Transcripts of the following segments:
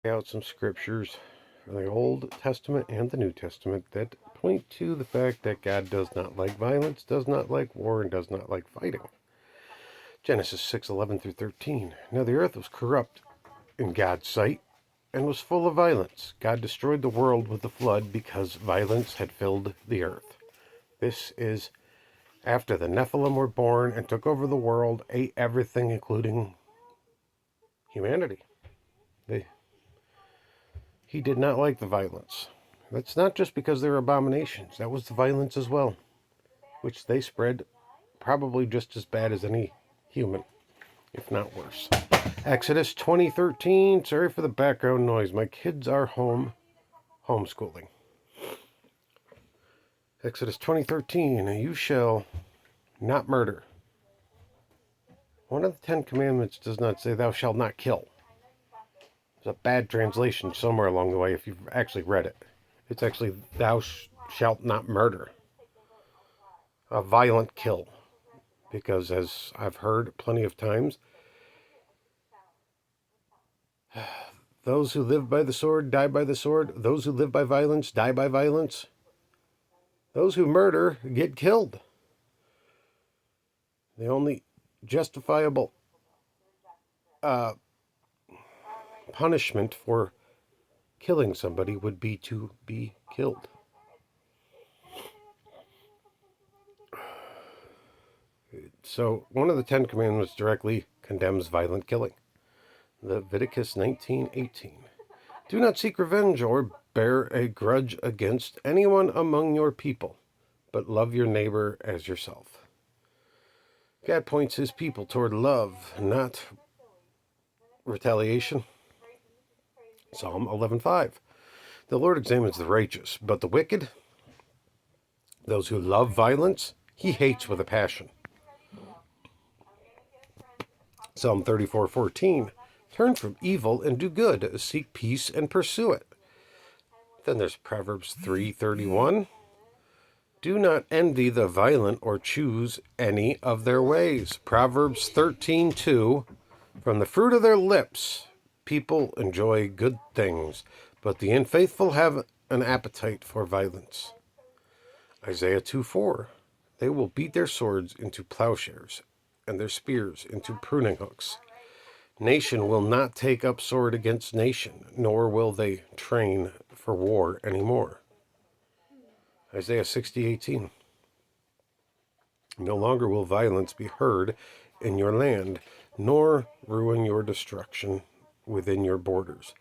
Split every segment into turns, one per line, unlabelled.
out some scriptures from the Old Testament and the New Testament that point to the fact that God does not like violence, does not like war, and does not like fighting. Genesis 6:11 through 13. Now the earth was corrupt in God's sight and was full of violence. God destroyed the world with the flood because violence had filled the earth. This is after the Nephilim were born and took over the world, ate everything, including humanity. He did not like the violence. That's not just because they're abominations. That was the violence as well, which they spread probably just as bad as any human, if not worse. Exodus 20:13. Sorry for the background noise. My kids are home homeschooling. Exodus 20:13. You shall not murder. One of the 10 Commandments does not say thou shalt not kill. There's a bad translation somewhere along the way if you've actually read it. It's actually thou shalt not murder. A violent kill. Because as I've heard plenty of times, those who live by the sword die by the sword. Those who live by violence die by violence. Those who murder get killed. The only justifiable punishment for killing somebody would be to be killed. So one of the 10 Commandments directly condemns violent killing. Leviticus 19:18. Do not seek revenge or bear a grudge against anyone among your people, but love your neighbor as yourself. God points his people toward love, not retaliation. Psalm 11:5. The Lord examines the righteous, but the wicked, those who love violence, he hates with a passion. Psalm 34:14. Turn from evil and do good, seek peace and pursue it. Then there's Proverbs 3:31. Do not envy the violent or choose any of their ways. Proverbs 13:2. From the fruit of their lips, people enjoy good things, but the unfaithful have an appetite for violence. Isaiah 2:4. They will beat their swords into plowshares and their spears into pruning hooks. Nation will not take up sword against nation, nor will they train for war anymore. Isaiah 60:18. No longer will violence be heard in your land, nor ruin your destruction within your borders.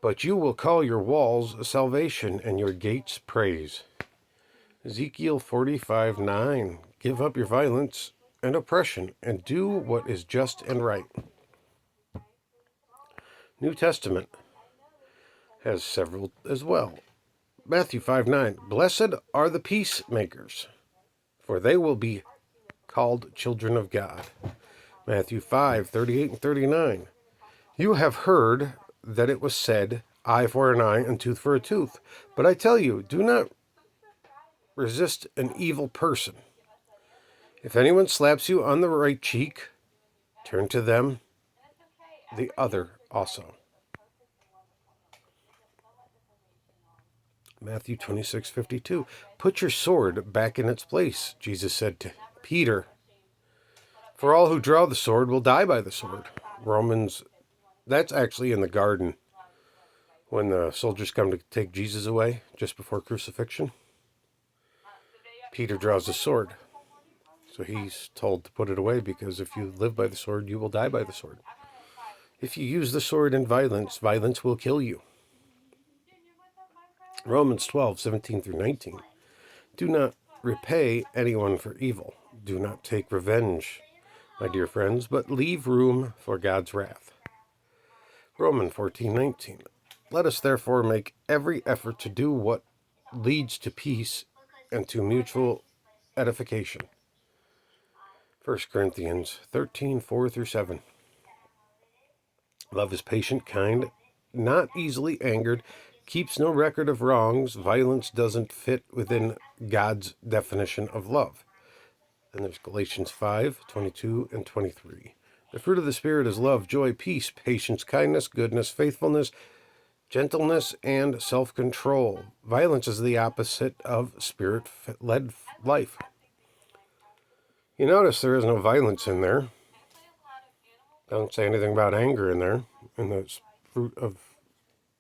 But you will call your walls salvation and your gates praise. Ezekiel 45:9. Give up your violence and oppression and do what is just and right. New Testament has several as well. Matthew 5:9. Blessed are the peacemakers, for they will be called children of God. Matthew 5:38 and 39. You have heard that it was said, eye for an eye and tooth for a tooth. But I tell you, do not resist an evil person. If anyone slaps you on the right cheek, turn to them the other also. Matthew 26:52. Put your sword back in its place, Jesus said to Peter. For all who draw the sword will die by the sword. Romans, that's actually in the garden when the soldiers come to take Jesus away just before crucifixion. Peter draws the sword. So he's told to put it away because if you live by the sword, you will die by the sword. If you use the sword in violence, violence will kill you. Romans 12:17 through 19. Do not repay anyone for evil. Do not take revenge, my dear friends, but leave room for God's wrath. Romans 14:19. Let us therefore make every effort to do what leads to peace and to mutual edification. 1 Corinthians 13:4 through 7. Love is patient, kind, not easily angered, keeps no record of wrongs. Violence doesn't fit within God's definition of love. Then there's Galatians 5:22 and 23. The fruit of the Spirit is love, joy, peace, patience, kindness, goodness, faithfulness, gentleness, and self-control. Violence is the opposite of Spirit-led life. You notice there is no violence in there. Doesn't say anything about anger in there, in the fruit of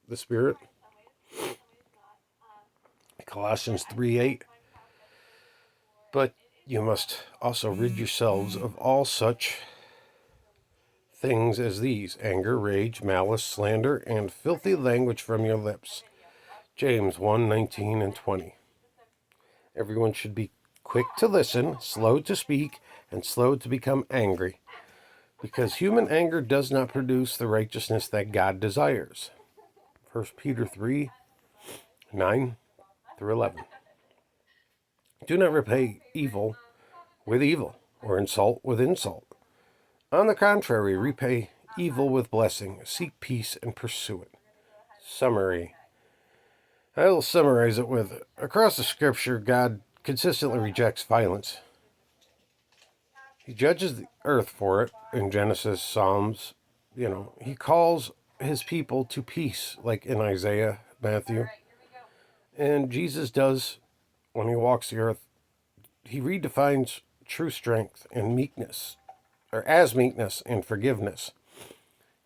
the Spirit. Colossians 3:8. But you must also rid yourselves of all such things as these: anger, rage, malice, slander, and filthy language from your lips. James 1:19 and 20. Everyone should be quick to listen, slow to speak, and slow to become angry, because human anger does not produce the righteousness that God desires. 1 Peter 3:9 through 11. Do not repay evil with evil, or insult with insult. On the contrary, repay evil with blessing. Seek peace and pursue it. Summary. I will summarize it with, across the scripture, God consistently rejects violence. He judges the earth for it in Genesis, Psalms. He calls his people to peace, like in Isaiah, Matthew. And Jesus does, when he walks the earth, he redefines true strength and meekness, or as meekness and forgiveness,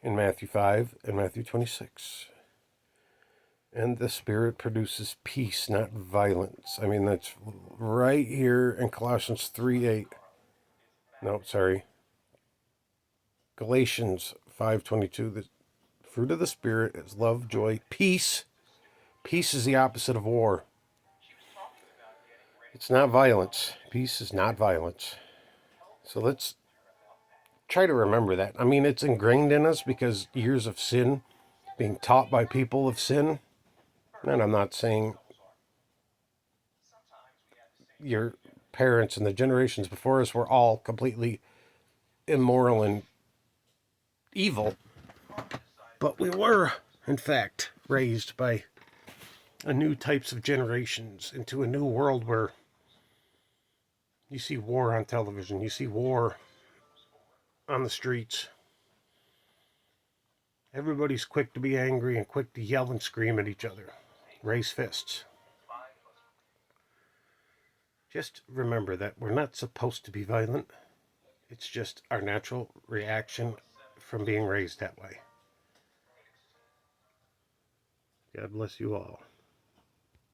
in Matthew 5 and Matthew 26. And the Spirit produces peace, not violence. I mean, that's right here in Colossians 3:8. No, sorry. Galatians 5:22. The fruit of the Spirit is love, joy, peace. Peace is the opposite of war. It's not violence. Peace is not violence. So let's try to remember that. I mean, it's ingrained in us because years of sin, being taught by people of sin. And I'm not saying your parents and the generations before us were all completely immoral and evil, but we were, in fact, raised by a new types of generations into a new world where you see war on television, you see war on the streets. Everybody's quick to be angry and quick to yell and scream at each other, raise fists. Just remember that we're not supposed to be violent. It's just our natural reaction from being raised that way. God bless you all.